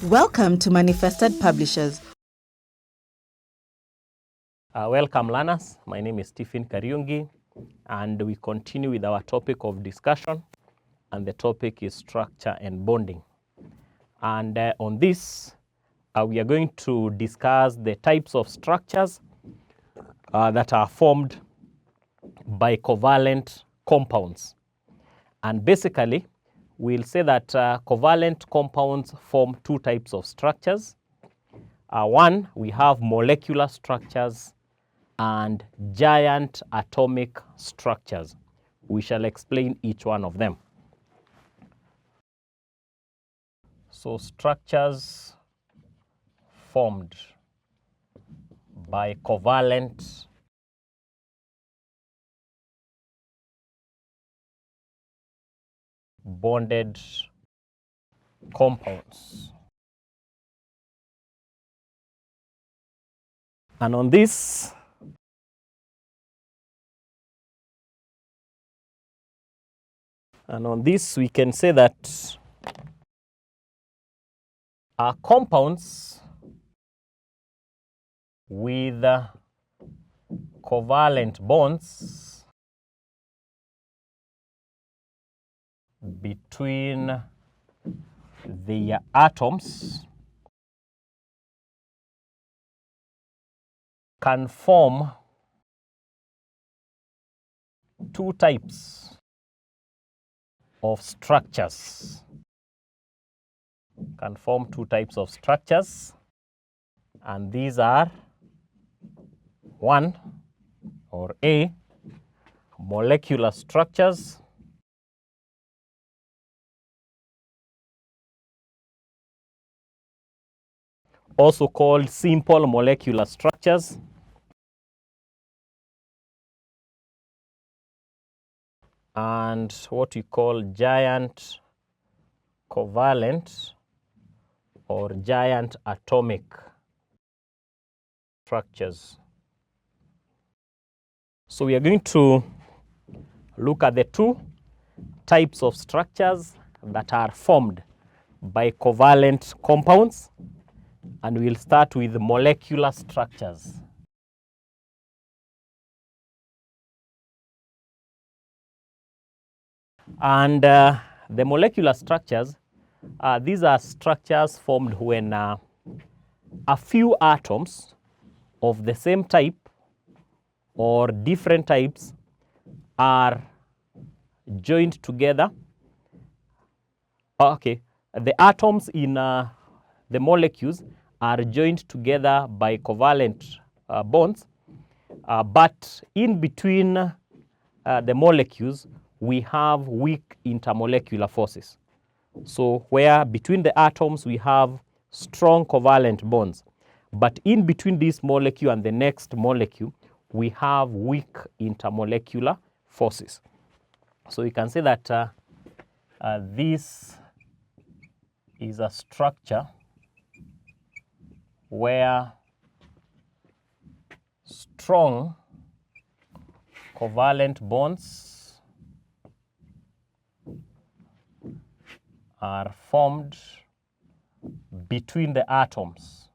Welcome to Manifested Publishers. Welcome learners, my name is Stephen Kariungi and we continue with our topic of discussion, and the topic is structure and bonding. And on this, we are going to discuss the types of structures that are formed by covalent compounds. And basically, we'll say that covalent compounds form two types of structures. One, we have molecular structures and giant atomic structures. We shall explain each one of them. So structures formed by covalent bonded compounds. And on this, we can say that are compounds with covalent bonds between the atoms can form two types of structures. Can form two types of structures, and these are one, or A, molecular structures, also called simple molecular structures, and what we call giant covalent or giant atomic structures. So we are going to look at the two types of structures that are formed by covalent compounds, and we'll start with molecular structures. And the molecular structures, these are structures formed when a few atoms of the same type or different types are joined together. Okay, the atoms in the molecules are joined together by covalent bonds, but in between the molecules we have weak intermolecular forces. So where between the atoms we have strong covalent bonds, but in between this molecule and the next molecule we have weak intermolecular forces. So you can say that this is a structure where strong covalent bonds are formed between the atoms.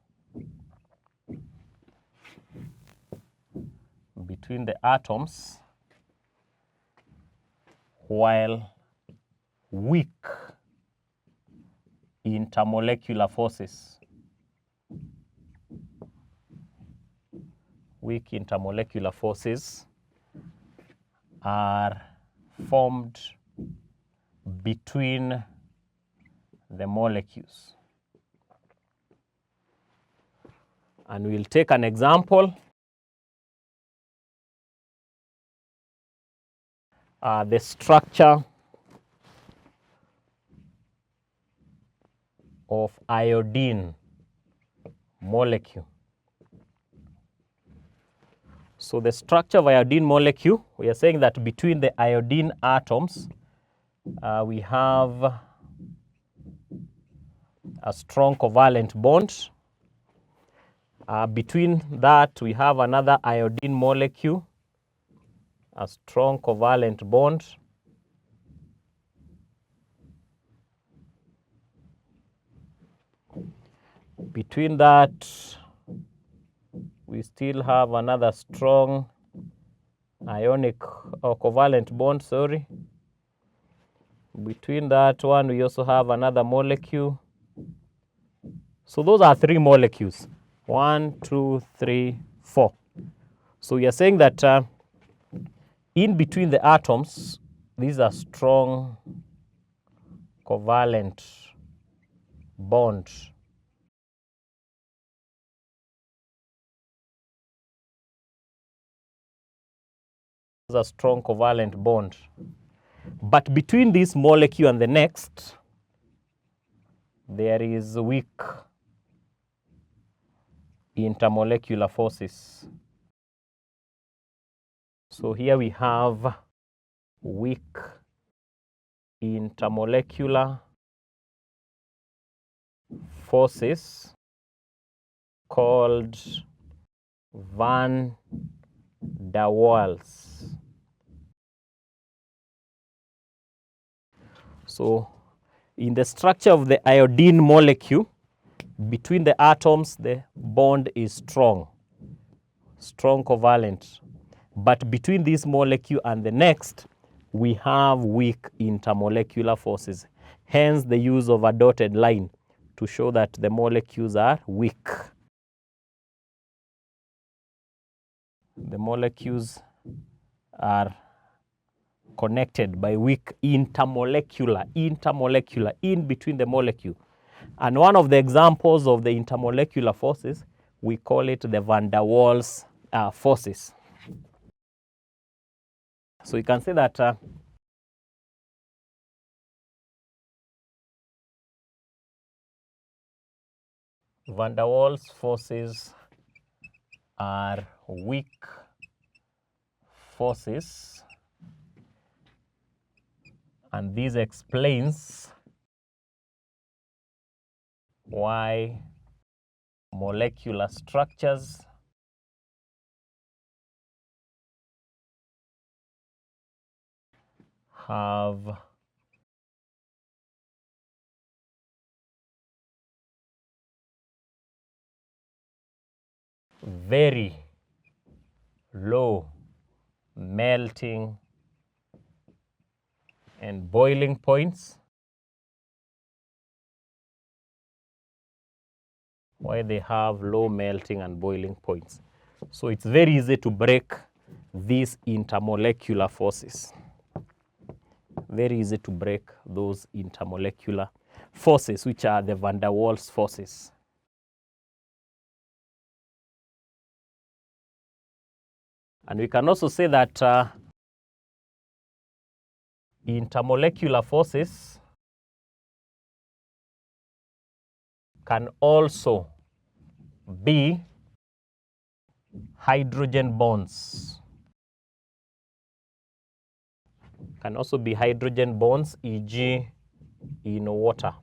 Between the atoms, while weak intermolecular forces. Weak intermolecular forces are formed between the molecules. And we'll take an example. The structure of iodine molecule. So the structure of iodine molecule, we are saying that between the iodine atoms, we have a strong covalent bond. Between that, we have another iodine molecule, a strong covalent bond. Between that, we still have another strong ionic or covalent bond, sorry. Between that one, we also have another molecule. So those are 3 molecules. 1, 2, 3, 4. So we are saying that in between the atoms, these are strong covalent bonds. These are strong covalent bond. But between this molecule and the next, there is weak intermolecular forces. So here we have weak intermolecular forces called van der Waals. So in the structure of the iodine molecule, between the atoms, the bond is strong covalent. But between this molecule and the next, we have weak intermolecular forces. Hence the use of a dotted line to show that the molecules are weak. The molecules are connected by weak intermolecular in between the molecule. And one of the examples of the intermolecular forces, we call it the van der Waals forces. So you can say that van der Waals forces are weak forces, and this explains why molecular structures have very low melting and boiling points. Why they have low melting and boiling points. So it's very easy to break these intermolecular forces. Very easy to break those intermolecular forces, which are the van der Waals forces. And we can also say that intermolecular forces can also be hydrogen bonds. Can also be hydrogen bonds, e.g. in water.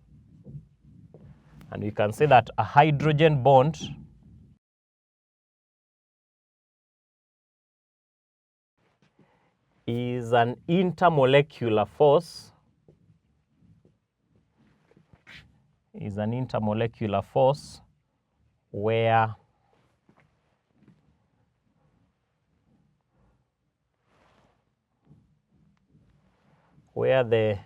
And we can say that a hydrogen bond is an intermolecular force, where the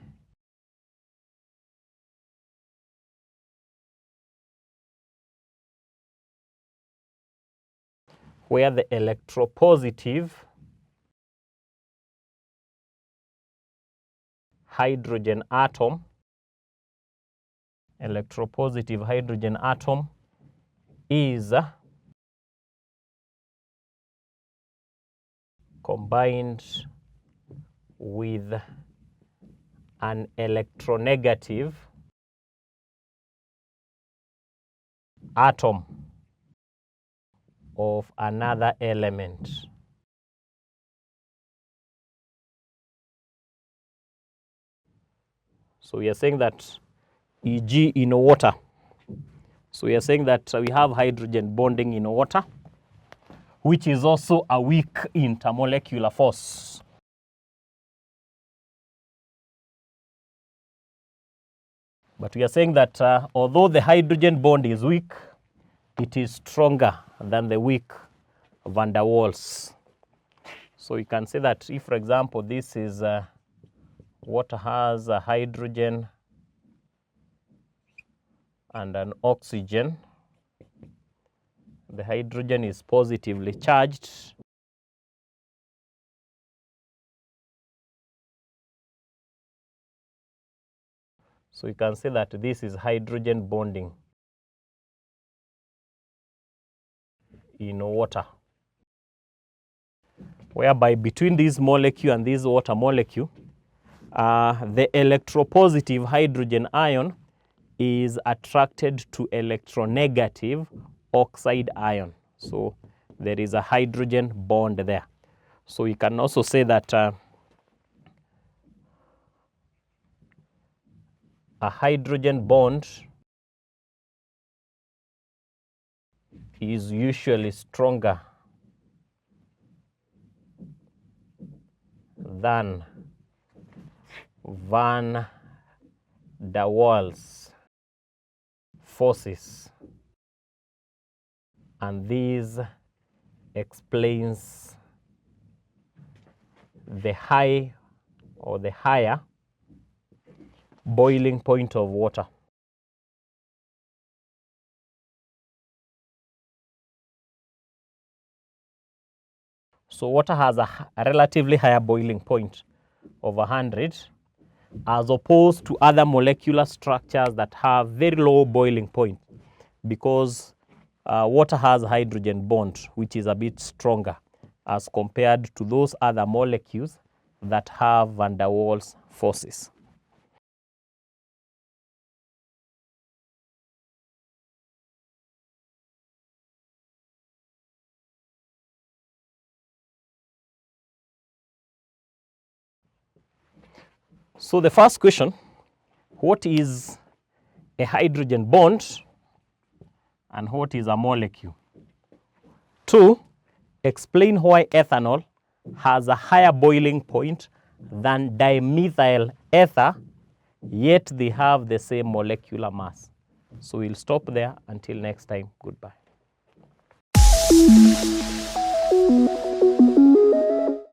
electropositive hydrogen atom is combined with an electronegative atom of another element. So we are saying that, e.g. in water. So we are saying that we have hydrogen bonding in water, which is also a weak intermolecular force. But we are saying that although the hydrogen bond is weak, it is stronger than the weak van der Waals. So you can say that if, for example, this is water has a hydrogen and an oxygen, the hydrogen is positively charged. So you can say that this is hydrogen bonding in water, whereby between this molecule and this water molecule, the electropositive hydrogen ion is attracted to electronegative oxide ion. So there is a hydrogen bond there. So you can also say that a hydrogen bond is usually stronger than van der Waals forces, and this explains the high or the higher boiling point of water. So water has a relatively higher boiling point of 100 as opposed to other molecular structures that have very low boiling point, because water has a hydrogen bond which is a bit stronger as compared to those other molecules that have van der Waals forces. So the first question, what is a hydrogen bond and what is a molecule? 2, explain why ethanol has a higher boiling point than dimethyl ether, yet they have the same molecular mass. So we'll stop there. Until next time, goodbye.